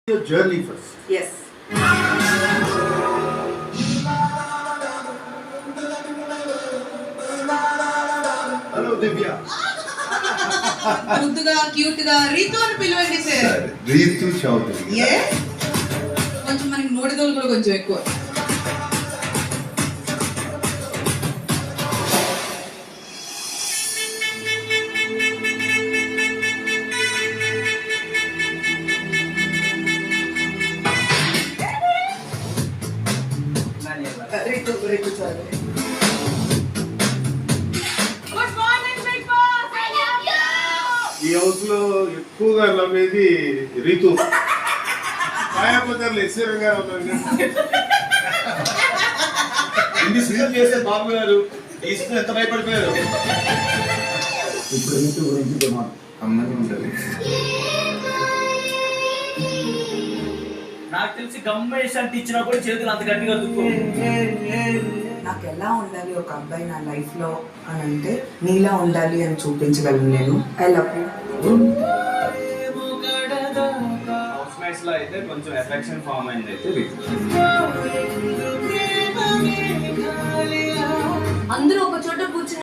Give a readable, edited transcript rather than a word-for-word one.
Your journey first. Yes. Hello, Divya. ముద్దుగా cute గా రీతు అని పిలవండి సార్. రీతు చౌదరి. కొంచెం మనకి నోటిదోలు కూడా కొంచెం ఎక్కువ. రీతు చౌదరి. ఈ హౌస్ లో ఎక్కువగా నమ్మేది రీతు. మాయాపదారులు ఎస్ఆర్ గారు ఉన్నారు. ఇన్ని సీరియల్ చేసే బాబు గారు తీసుకుని ఎంత భయపడిపోయారు. ఇప్పుడు రీతు గురించి అమ్మని ఉంటుంది. నాకు తెలిసి గమ్మేష్ అంటే ఇచ్చినప్పుడు చేతులు అంత గట్టిగా దుక్కు. నాకు ఎలా ఉండాలి ఒక అబ్బాయి నా లైఫ్ లో అని అంటే నీలా ఉండాలి అని చూపించగలను నేను. I love you. House mates లో అయితే కొంచెం ఎఫెక్షన్ ఫామ్ అయింది అయితే అందరూ ఒక చోట కూర్చుని